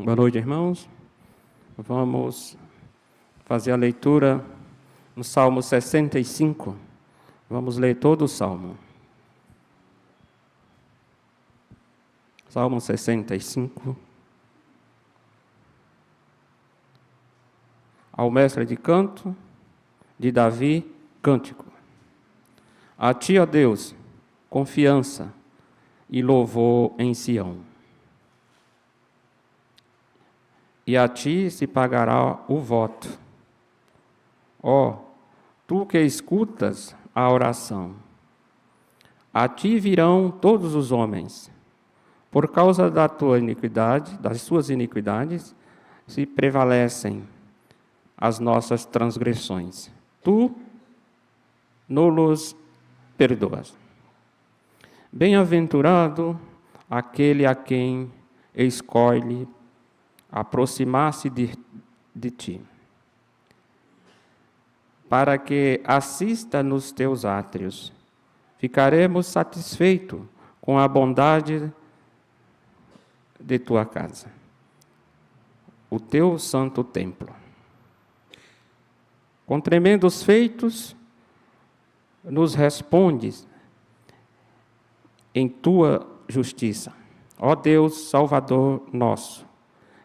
Boa noite, irmãos. Vamos fazer a leitura no Salmo 65. Vamos ler todo o Salmo. Salmo 65. Ao mestre de canto, de Davi, cântico. A ti, ó Deus, confiança e louvor em Sião. E a ti se pagará o voto. Ó, tu que escutas a oração, a ti virão todos os homens, por causa da tua iniquidade, das suas iniquidades, se prevalecem as nossas transgressões. Tu nos perdoas. Bem-aventurado aquele a quem escolhe aproximar-se de ti, para que assista nos teus átrios. Ficaremos satisfeitos com a bondade de tua casa, o teu santo templo. Com tremendos feitos, nos respondes em tua justiça. Ó Deus, Salvador nosso,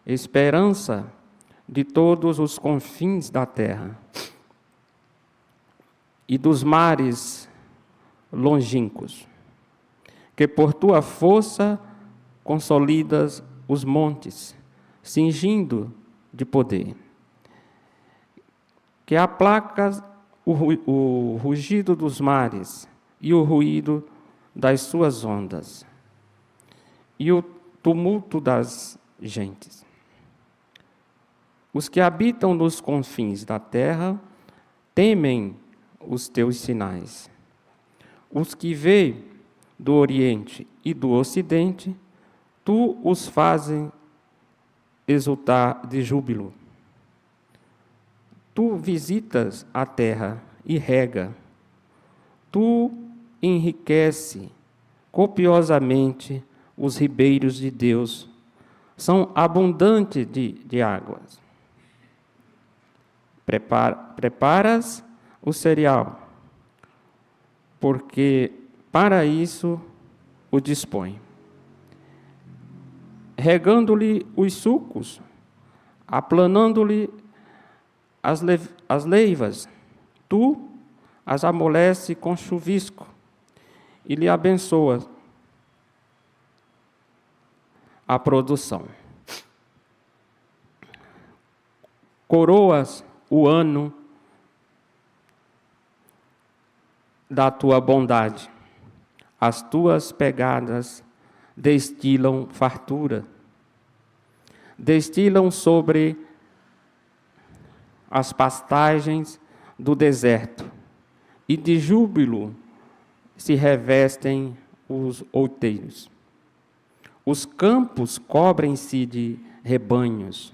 esperança de todos os confins da terra e dos mares longínquos, que por tua força consolidas os montes, cingindo de poder, que aplacas o rugido dos mares e o ruído das suas ondas e o tumulto das gentes. Os que habitam nos confins da terra temem os teus sinais. Os que veem do Oriente e do Ocidente, tu os fazes exultar de júbilo. Tu visitas a terra e rega. Tu enriquece copiosamente os ribeiros de Deus. São abundantes de águas. Preparas o cereal, porque para isso o dispõe. Regando-lhe os sucos, aplanando-lhe as leivas, tu as amolece com chuvisco e lhe abençoas a produção. Coroas o ano da tua bondade. As tuas pegadas destilam fartura. Destilam sobre as pastagens do deserto, e de júbilo se revestem os outeiros. Os campos cobrem-se de rebanhos,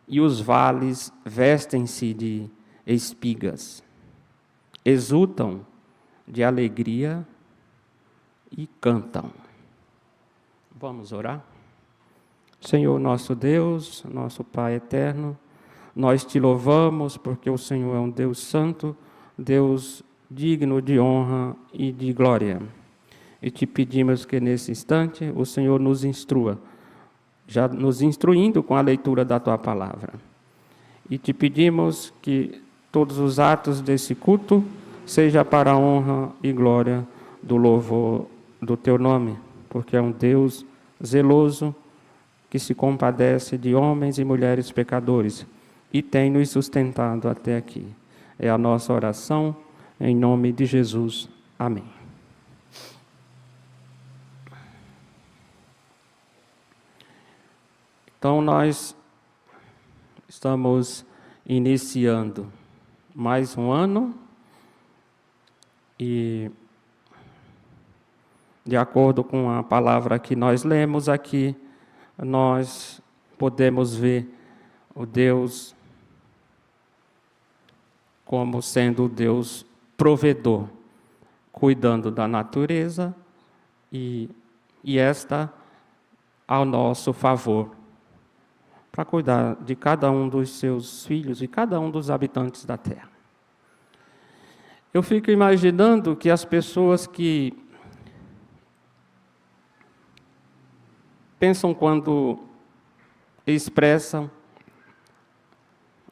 e os vales vestem-se de espigas. Exultam de alegria e cantam. Vamos orar? Senhor nosso Deus, nosso Pai eterno, nós te louvamos porque o Senhor é um Deus santo, Deus digno de honra e de glória. E te pedimos que nesse instante o Senhor nos instrua, já nos instruindo com a leitura da tua palavra. E te pedimos que todos os atos desse culto seja para a honra e glória do louvor do teu nome, porque é um Deus zeloso que se compadece de homens e mulheres pecadores e tem nos sustentado até aqui. É a nossa oração, em nome de Jesus. Amém. Então, nós estamos iniciando mais um ano e, de acordo com a palavra que nós lemos aqui, nós podemos ver o Deus como sendo o Deus provedor, cuidando da natureza e esta ao nosso favor. para cuidar de cada um dos seus filhos e cada um dos habitantes da terra. Eu fico imaginando que as pessoas que pensam quando expressam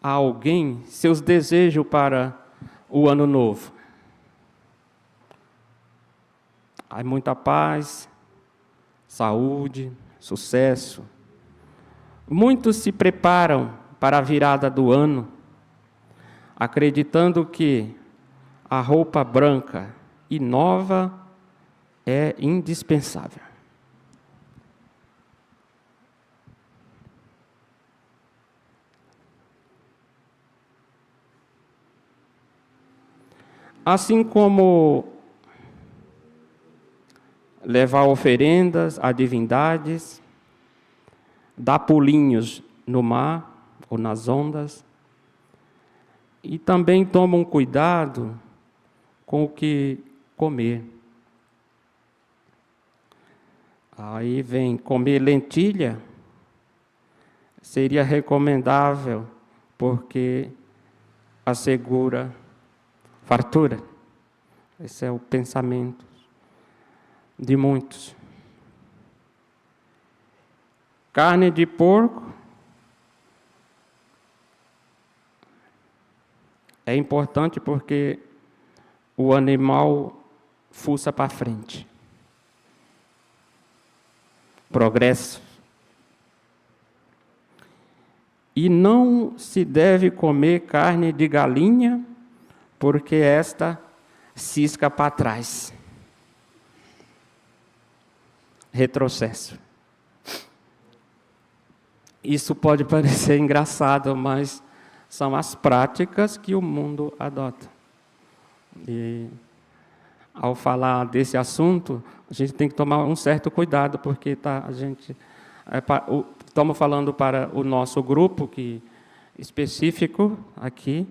a alguém seus desejos para o ano novo. Há muita paz, saúde, sucesso. Muitos se preparam para a virada do ano, acreditando que a roupa branca e nova é indispensável. Assim como levar oferendas a divindades, dar pulinhos no mar ou nas ondas, e também tomam cuidado com o que comer. Aí vem comer lentilha, seria recomendável, porque assegura fartura. Esse é o pensamento de muitos. Carne de porco é importante porque o animal fuça para frente. Progresso. E não se deve comer carne de galinha, porque esta cisca para trás. Retrocesso. Isso pode parecer engraçado, mas são as práticas que o mundo adota. E, ao falar desse assunto, a gente tem que tomar um certo cuidado, porque estamos falando para o nosso grupo específico aqui,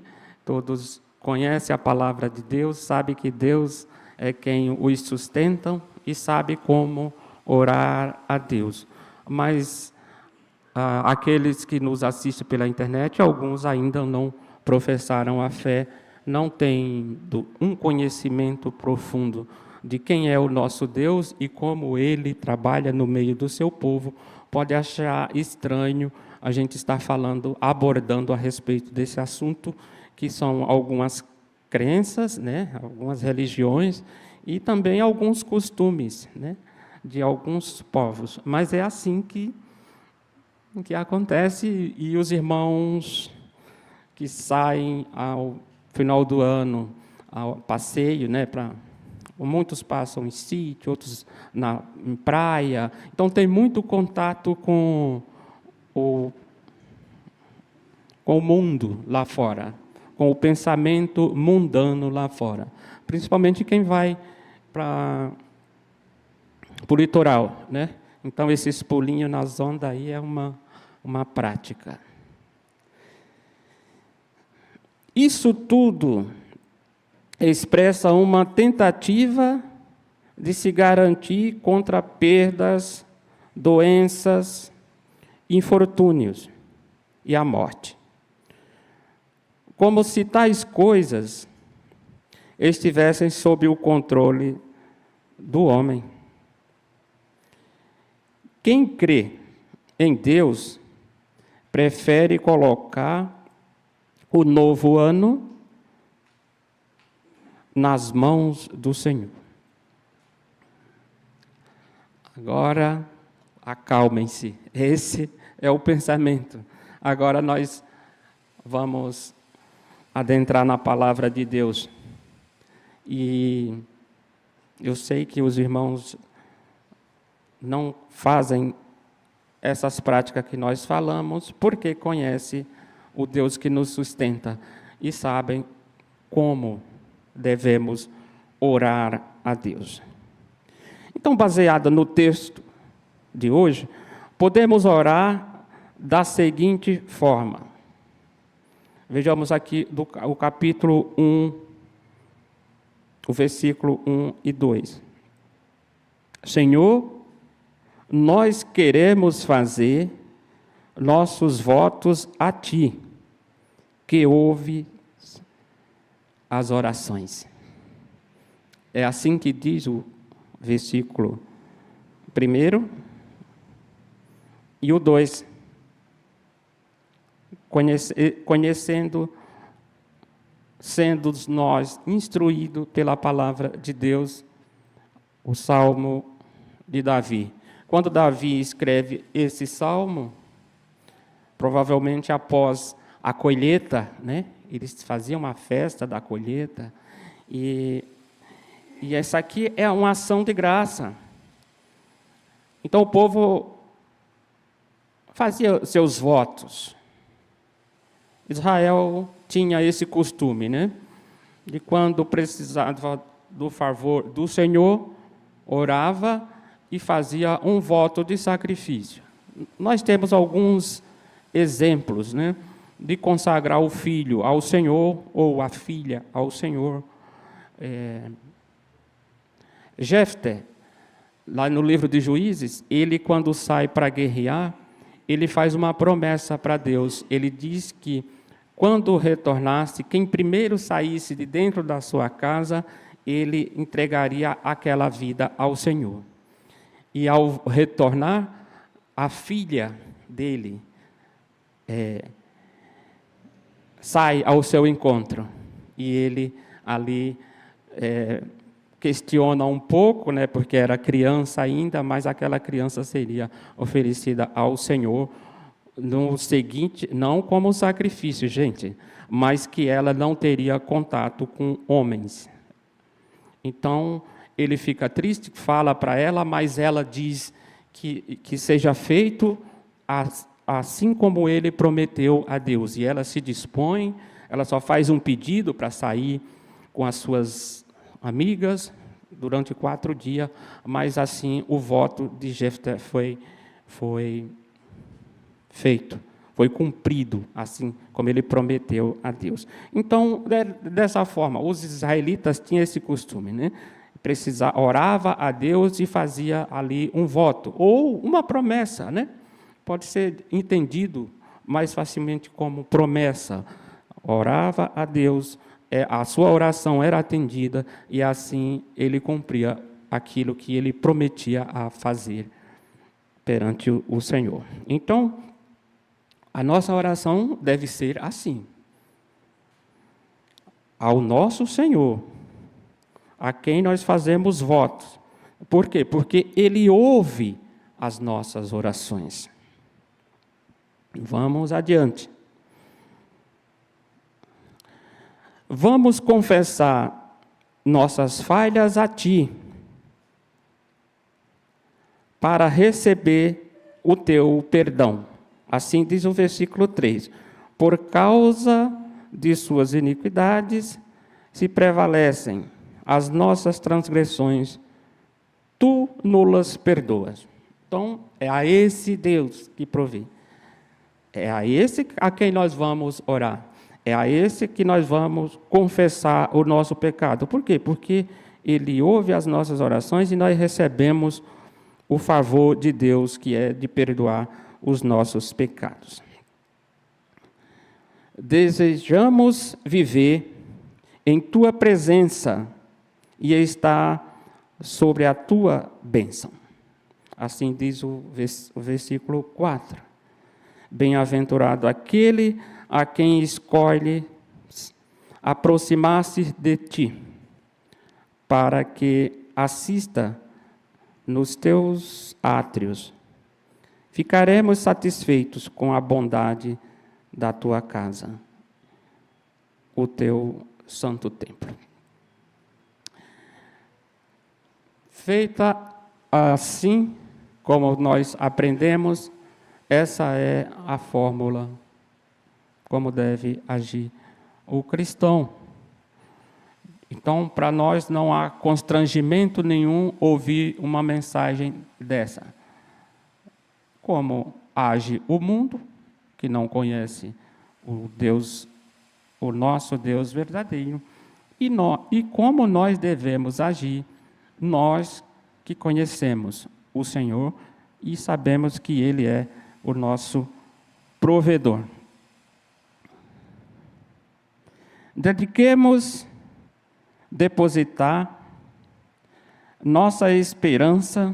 todos conhecem a palavra de Deus, sabem que Deus é quem os sustenta e sabe como orar a Deus. Mas aqueles que nos assistem pela internet, alguns ainda não professaram a fé, não têm um conhecimento profundo de quem é o nosso Deus e como Ele trabalha no meio do seu povo. Pode achar estranho a gente estar abordando a respeito desse assunto, que são algumas crenças, né, algumas religiões e também alguns costumes, né, de alguns povos. Mas é assim que acontece, e os irmãos que saem ao final do ano ao passeio, né, muitos passam em sítio, outros em praia, então tem muito contato com o mundo lá fora, com o pensamento mundano lá fora, principalmente quem vai para o litoral, né? Então esses pulinhos nas ondas aí é uma prática. Isso tudo expressa uma tentativa de se garantir contra perdas, doenças, infortúnios e a morte. Como se tais coisas estivessem sob o controle do homem. Quem crê em Deus prefere colocar o novo ano nas mãos do Senhor. Agora, acalmem-se. Esse é o pensamento. Agora nós vamos adentrar na palavra de Deus. E eu sei que os irmãos não fazem essas práticas que nós falamos, porque conhecem o Deus que nos sustenta e sabem como devemos orar a Deus. Então, baseado no texto de hoje, podemos orar da seguinte forma. Vejamos aqui o capítulo 1, o versículo 1 e 2. Senhor, nós queremos fazer nossos votos a ti, que ouve as orações. É assim que diz o versículo 1 e o 2. Conhecendo, sendo nós instruídos pela palavra de Deus, o Salmo de Davi. Quando Davi escreve esse salmo, provavelmente após a colheita, né? Eles faziam uma festa da colheita, e essa aqui é uma ação de graça. Então o povo fazia seus votos. Israel tinha esse costume, né? De quando precisava do favor do Senhor, orava e fazia um voto de sacrifício. Nós temos alguns exemplos, né? De consagrar o filho ao Senhor ou a filha ao Senhor. Jefté, lá no livro de Juízes, ele, quando sai para guerrear, ele faz uma promessa para Deus. Ele diz que, quando retornasse, quem primeiro saísse de dentro da sua casa, ele entregaria aquela vida ao Senhor. E, ao retornar, a filha dele sai ao seu encontro. E ele ali questiona um pouco, né, porque era criança ainda, mas aquela criança seria oferecida ao Senhor no seguinte, não como sacrifício, gente, mas que ela não teria contato com homens. Então, ele fica triste, fala para ela, mas ela diz que seja feito assim como ele prometeu a Deus. E ela se dispõe, ela só faz um pedido para sair com as suas amigas durante 4 dias, mas assim o voto de Jefté foi feito, foi cumprido, assim como ele prometeu a Deus. Então, dessa forma, os israelitas tinham esse costume, né? Orava a Deus e fazia ali um voto, ou uma promessa, né? Pode ser entendido mais facilmente como promessa. Orava a Deus, a sua oração era atendida, e assim ele cumpria aquilo que ele prometia a fazer perante o Senhor. Então, a nossa oração deve ser assim: ao nosso Senhor, a quem nós fazemos votos. Por quê? Porque Ele ouve as nossas orações. Vamos adiante. Vamos confessar nossas falhas a Ti, para receber o Teu perdão. Assim diz o versículo 3. Por causa de suas iniquidades, se prevalecem as nossas transgressões, Tu nulas perdoas. Então, é a esse Deus que provê. É a esse a quem nós vamos orar. É a esse que nós vamos confessar o nosso pecado. Por quê? Porque Ele ouve as nossas orações e nós recebemos o favor de Deus, que é de perdoar os nossos pecados. Desejamos viver em Tua presença e estar sobre a Tua bênção. Assim diz o versículo 4. Bem-aventurado aquele a quem escolhe aproximar-se de Ti, para que assista nos Teus átrios. Ficaremos satisfeitos com a bondade da Tua casa, o Teu santo templo. Feita assim, como nós aprendemos, essa é a fórmula como deve agir o cristão. Então, para nós não há constrangimento nenhum ouvir uma mensagem dessa. Como age o mundo, que não conhece o Deus, o nosso Deus verdadeiro, e como nós devemos agir, nós que conhecemos o Senhor e sabemos que Ele é o nosso provedor. Dediquemos depositar nossa esperança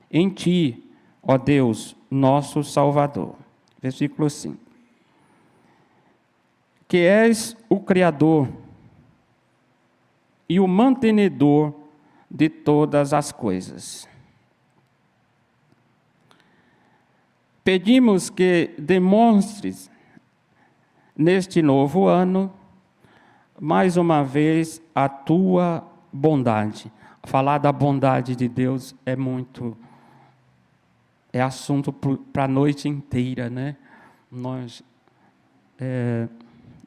em Ti, ó Deus, nosso Salvador. Versículo 5. Que és o Criador e o mantenedor de todas as coisas. Pedimos que demonstres neste novo ano, mais uma vez, a Tua bondade. Falar da bondade de Deus é assunto para a noite inteira, né? Nós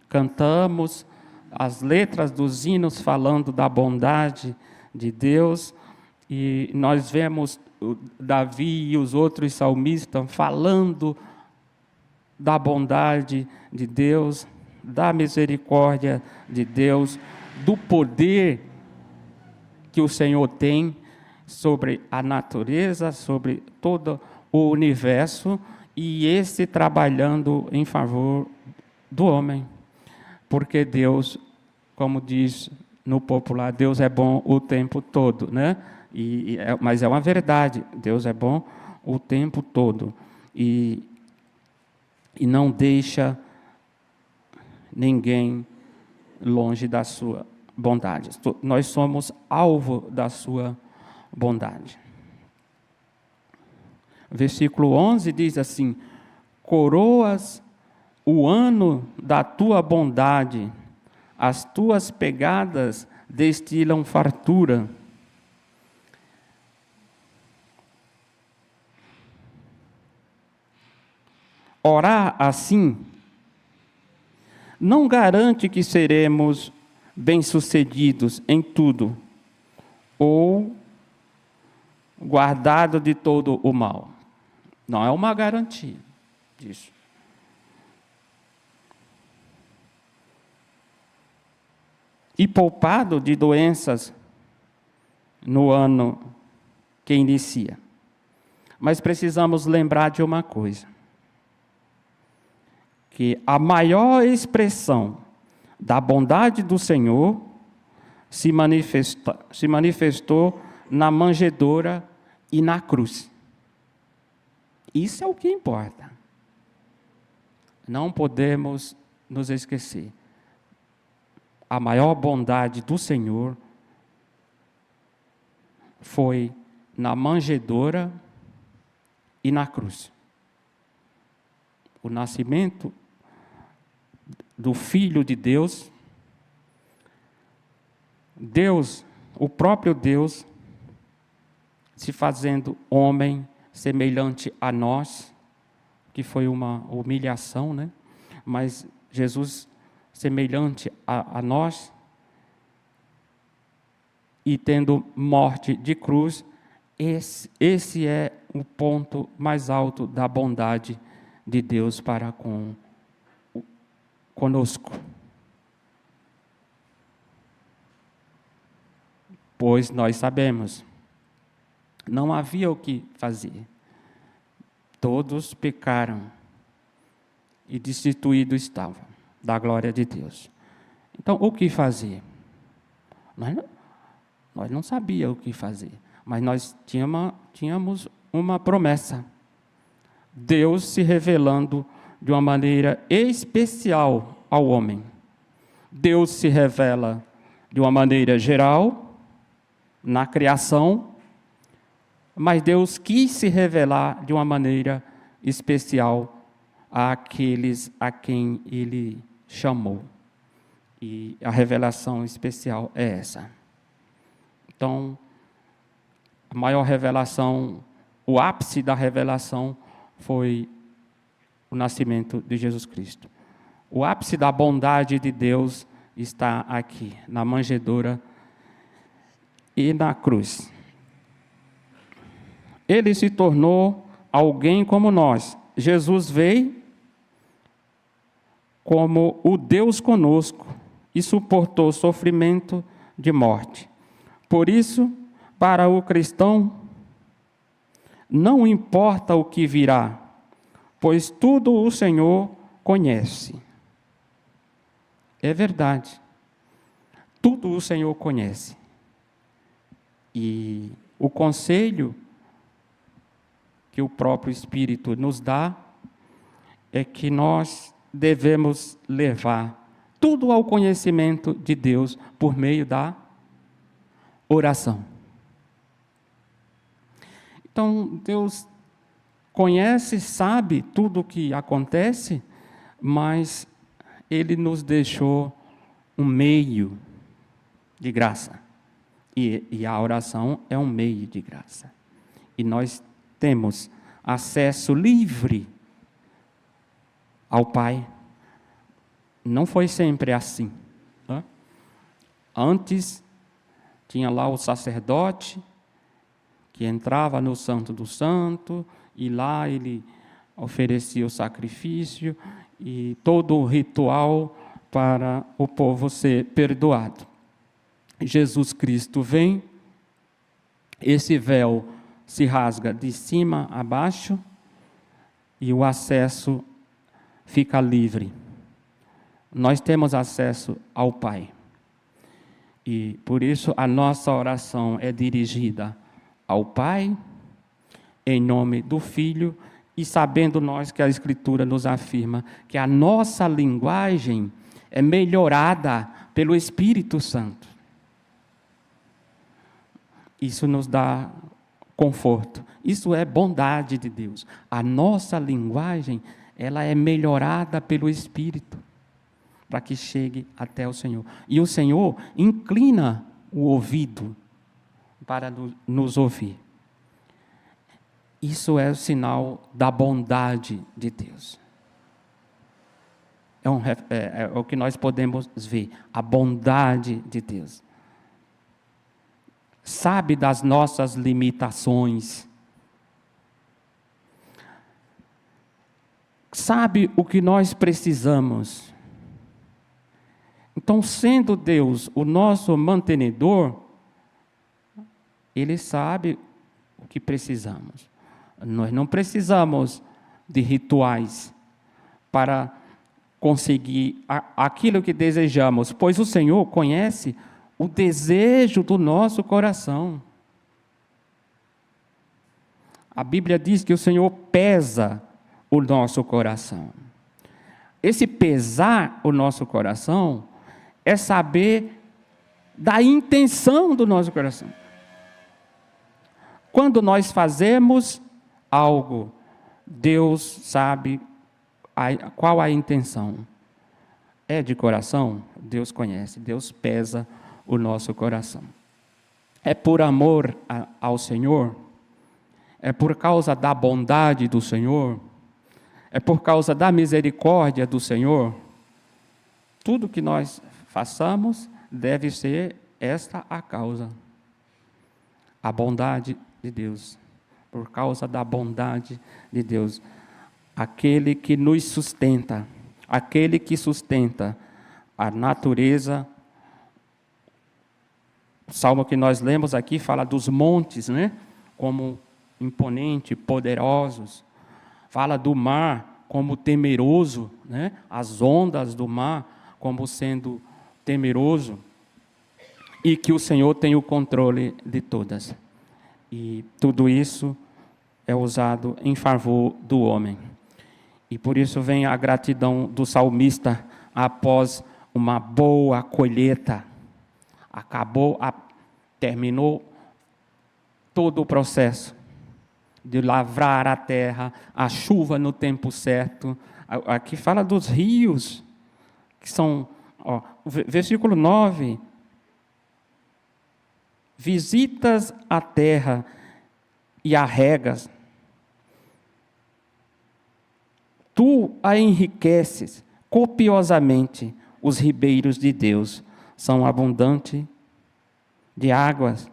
cantamos as letras dos hinos falando da bondade de Deus, e nós vemos Davi e os outros salmistas falando da bondade de Deus, da misericórdia de Deus, do poder que o Senhor tem sobre a natureza, sobre todo o universo, e esse trabalhando em favor do homem. Porque Deus, como diz no popular, Deus é bom o tempo todo, né? Mas é uma verdade, Deus é bom o tempo todo. E não deixa ninguém longe da sua bondade. Nós somos alvo da sua bondade. Versículo 11 diz assim: coroas o ano da tua bondade, as tuas pegadas destilam fartura. Orar assim não garante que seremos bem-sucedidos em tudo, ou guardados de todo o mal. Não é uma garantia disso. E poupado de doenças no ano que inicia. Mas precisamos lembrar de uma coisa: que a maior expressão da bondade do Senhor se manifestou na manjedoura e na cruz. Isso é o que importa. Não podemos nos esquecer. A maior bondade do Senhor foi na manjedoura e na cruz. O nascimento do Filho de Deus, o próprio Deus, se fazendo homem semelhante a nós, que foi uma humilhação, né? Mas Jesus semelhante a nós, e tendo morte de cruz, esse é o ponto mais alto da bondade de Deus para conosco. Pois nós sabemos, não havia o que fazer. Todos pecaram e destituídos estavam da glória de Deus. Então, o que fazer? Nós não sabíamos o que fazer, mas nós tínhamos uma promessa. Deus se revelando de uma maneira especial ao homem. Deus se revela de uma maneira geral na criação, mas Deus quis se revelar de uma maneira especial àqueles a quem Ele chamou. E a revelação especial é essa. Então, a maior revelação, o ápice da revelação foi o nascimento de Jesus Cristo. O ápice da bondade de Deus está aqui, na manjedoura e na cruz. Ele se tornou alguém como nós. Jesus veio como o Deus conosco e suportou sofrimento de morte. Por isso, para o cristão, não importa o que virá, pois tudo o Senhor conhece. É verdade. Tudo o Senhor conhece. E o conselho que o próprio Espírito nos dá é que nós devemos levar tudo ao conhecimento de Deus por meio da oração. Então, Deus conhece, sabe tudo o que acontece, mas Ele nos deixou um meio de graça. E a oração é um meio de graça. E nós temos acesso livre ao Pai. Não foi sempre assim. Né? Antes, tinha lá o sacerdote, que entrava no Santo do Santo, e lá ele oferecia o sacrifício, e todo o ritual para o povo ser perdoado. Jesus Cristo vem, esse véu se rasga de cima a baixo e o acesso fica livre. Nós temos acesso ao Pai. E por isso a nossa oração é dirigida ao Pai, em nome do Filho, e sabendo nós que a Escritura nos afirma que a nossa linguagem é melhorada pelo Espírito Santo. Isso nos dá conforto. Isso é bondade de Deus. A nossa linguagem, ela é melhorada pelo Espírito, para que chegue até o Senhor. E o Senhor inclina o ouvido para nos ouvir. Isso é o sinal da bondade de Deus. É o que nós podemos ver, a bondade de Deus. Sabe das nossas limitações. Sabe o que nós precisamos. Então, sendo Deus o nosso mantenedor, Ele sabe o que precisamos. Nós não precisamos de rituais para conseguir aquilo que desejamos, pois o Senhor conhece o desejo do nosso coração. A Bíblia diz que o Senhor pesa o nosso coração. Esse pesar o nosso coração é saber da intenção do nosso coração. Quando nós fazemos algo, Deus sabe qual a intenção. É de coração? Deus conhece, Deus pesa o nosso coração. É por amor ao Senhor? É por causa da bondade do Senhor? É por causa da misericórdia do Senhor? Tudo que nós façamos deve ser esta a causa. A bondade de Deus. Por causa da bondade de Deus. Aquele que nos sustenta, aquele que sustenta a natureza. O salmo que nós lemos aqui fala dos montes, né? Como imponente, poderosos. Fala do mar como temeroso, né? As ondas do mar como sendo temeroso. E que o Senhor tem o controle de todas. E tudo isso é usado em favor do homem. E por isso vem a gratidão do salmista após uma boa colheita. Terminou todo o processo de lavrar a terra, a chuva no tempo certo. Aqui fala dos rios, que são, versículo 9, visitas a terra e a regas. Tu a enriqueces copiosamente, os ribeiros de Deus são abundantes de águas.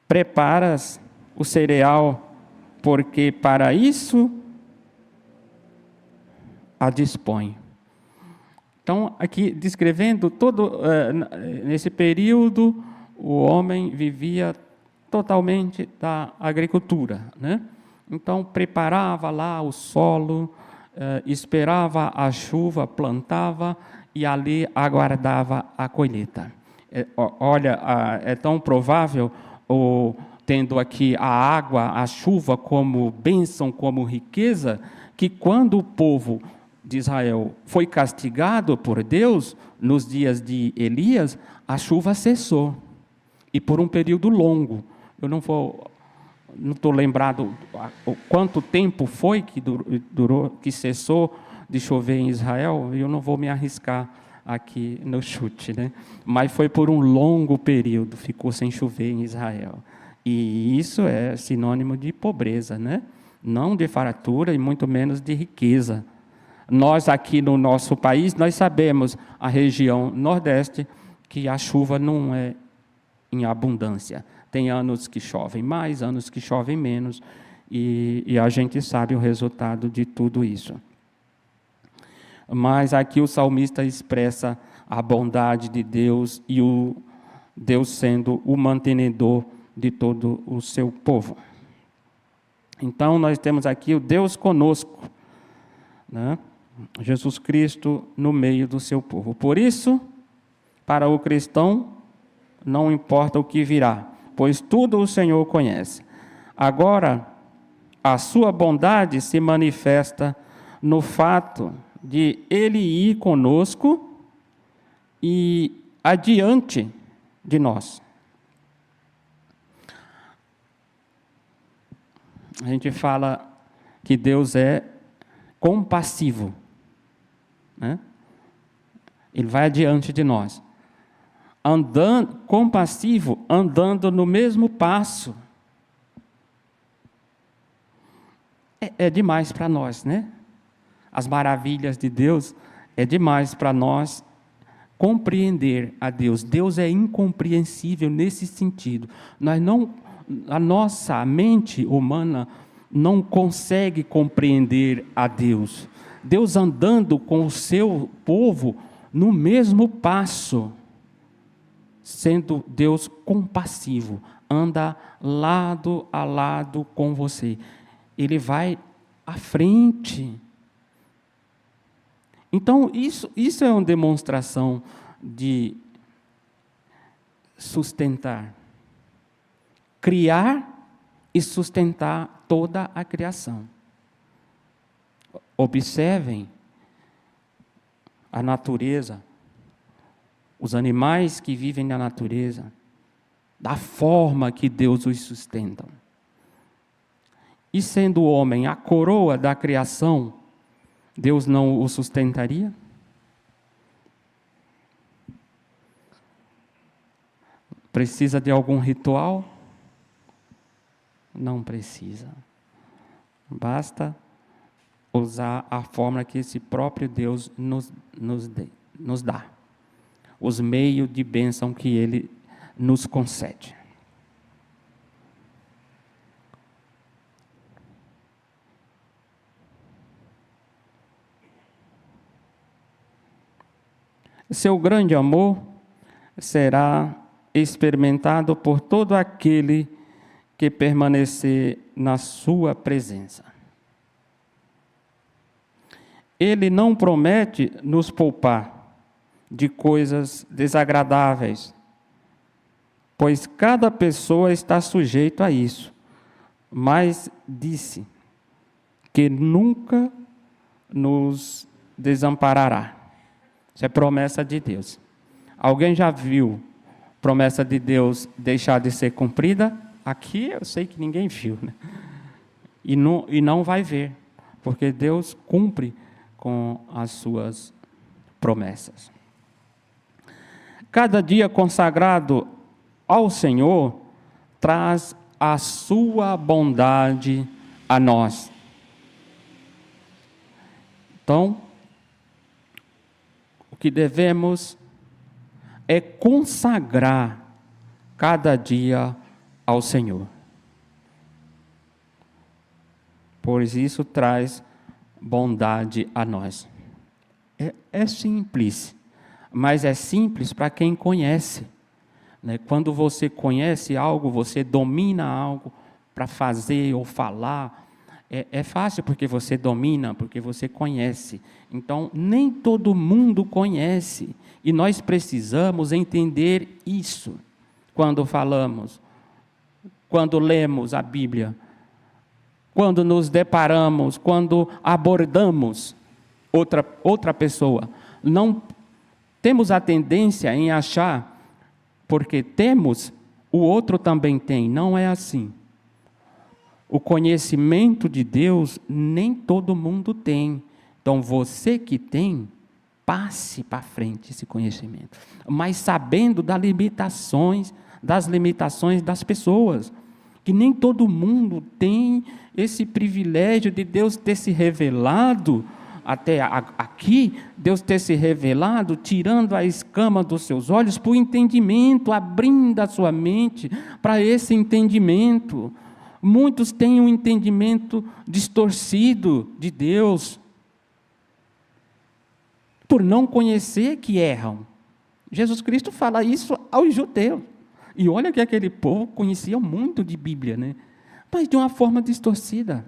Preparas o cereal, porque para isso a dispõe. Então, aqui descrevendo todo nesse período, o homem vivia totalmente da agricultura, né? Então, preparava lá o solo, esperava a chuva, plantava e ali aguardava a colheita. Olha, é tão provável, tendo aqui a água, a chuva como bênção, como riqueza, que quando o povo de Israel foi castigado por Deus, nos dias de Elias, a chuva cessou, e por um período longo. Eu não estou lembrado quanto tempo foi que durou, que cessou de chover em Israel, eu não vou me arriscar aqui no chute, né? Mas foi por um longo período, ficou sem chover em Israel. E isso é sinônimo de pobreza, né? Não de fartura e muito menos de riqueza. Nós aqui no nosso país, nós sabemos, a região Nordeste, que a chuva não é em abundância. Tem anos que chovem mais, anos que chovem menos, e a gente sabe o resultado de tudo isso. Mas aqui o salmista expressa a bondade de Deus e o Deus sendo o mantenedor de todo o seu povo. Então, nós temos aqui o Deus conosco, né? Jesus Cristo no meio do seu povo. Por isso, para o cristão, não importa o que virá, pois tudo o Senhor conhece. Agora, a sua bondade se manifesta no fato de Ele ir conosco e adiante de nós. A gente fala que Deus é compassivo, né? Ele vai adiante de nós, andando compassivo, andando no mesmo passo. É demais para nós, né? As maravilhas de Deus é demais para nós compreender a Deus. Deus é incompreensível nesse sentido. A nossa mente humana não consegue compreender a Deus. Deus andando com o seu povo no mesmo passo, sendo Deus compassivo, anda lado a lado com você. Ele vai à frente. Então, isso é uma demonstração de sustentar, criar e sustentar toda a criação. Observem a natureza, os animais que vivem na natureza, da forma que Deus os sustenta. E sendo o homem a coroa da criação, Deus não o sustentaria? Precisa de algum ritual? Não precisa. Basta usar a forma que esse próprio Deus nos dá. Os meios de bênção que Ele nos concede. Seu grande amor será experimentado por todo aquele que permanecer na sua presença. Ele não promete nos poupar de coisas desagradáveis, pois cada pessoa está sujeita a isso, mas disse que nunca nos desamparará. Isso é promessa de Deus. Alguém já viu promessa de Deus deixar de ser cumprida? Aqui eu sei que ninguém viu, né? E não vai ver, porque Deus cumpre com as suas promessas. Cada dia consagrado ao Senhor traz a sua bondade a nós. Então, o que devemos é consagrar cada dia ao Senhor. Pois isso traz bondade a nós. É simples, mas é simples para quem conhece, né? Quando você conhece algo, você domina algo para fazer ou falar, É fácil porque você domina, porque você conhece. Então, nem todo mundo conhece. E nós precisamos entender isso quando falamos, quando lemos a Bíblia, quando nos deparamos, quando abordamos outra pessoa. Não temos a tendência em achar, porque temos, o outro também tem. Não é assim. O conhecimento de Deus nem todo mundo tem. Então, você que tem, passe para frente esse conhecimento. Mas sabendo das limitações das pessoas. Que nem todo mundo tem esse privilégio de Deus ter se revelado, até aqui, Deus ter se revelado, tirando a escama dos seus olhos para o entendimento, abrindo a sua mente para esse entendimento. Muitos têm um entendimento distorcido de Deus, por não conhecer que erram. Jesus Cristo fala isso aos judeus. E olha que aquele povo conhecia muito de Bíblia, né? Mas de uma forma distorcida.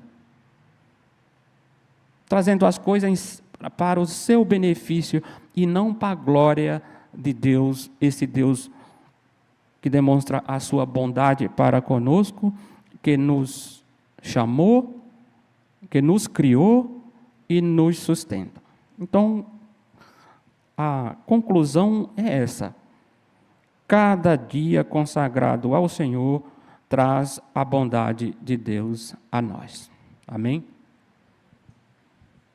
Trazendo as coisas para o seu benefício e não para a glória de Deus, esse Deus que demonstra a sua bondade para conosco, que nos chamou, que nos criou e nos sustenta. Então, a conclusão é essa. Cada dia consagrado ao Senhor traz a bondade de Deus a nós. Amém?